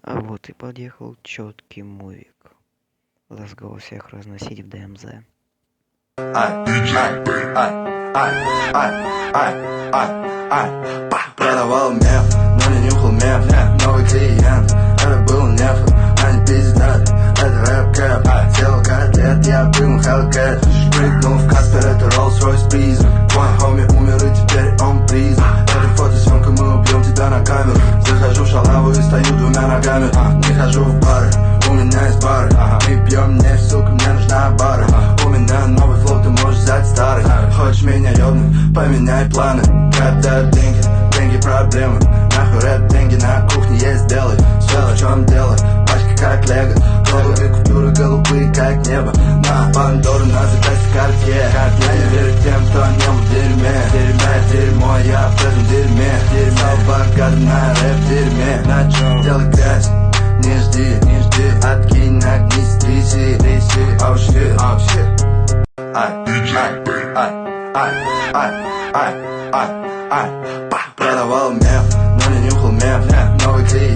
А вот и подъехал четкий мувик. Ласково всех разносить в ДМЗ. Продавал меф, но не нюхал меф. Новый клиент, это был неф. Они пиздят, это рэп-кэп. Сел котлет, я был Hellcat. Прыгнул в Каспер, это Rolls-Royce Prison. Твой хоми умер и теперь он призм. Это фотосъемка, мы убьем тебя на камеру. Захожу в шалаву и стою двумя ногами. Не хожу в бары, у меня есть бары. Мы пьем нефть, сука, мне нужна бара. У меня новый флоу, ты можешь взять старый. Хочешь меня ёбнуть, поменяй планы. Рэп дает деньги, деньги проблемы. Нахуй рэп, деньги на кухне есть белый. Все в чем дело, пачка как лего. Голубые купюры, голубые как небо. На Пандору, на запястье Cartier. Я не верю тем, кто не был в дерьме. Дерьмо, я в этом дерьме. Собака на рэп дерьме. На чем делай грязь? Не жди, откинь, нагнись, тряси. Oh shit. Продавал меф, но не нюхал меф. Новый клиент.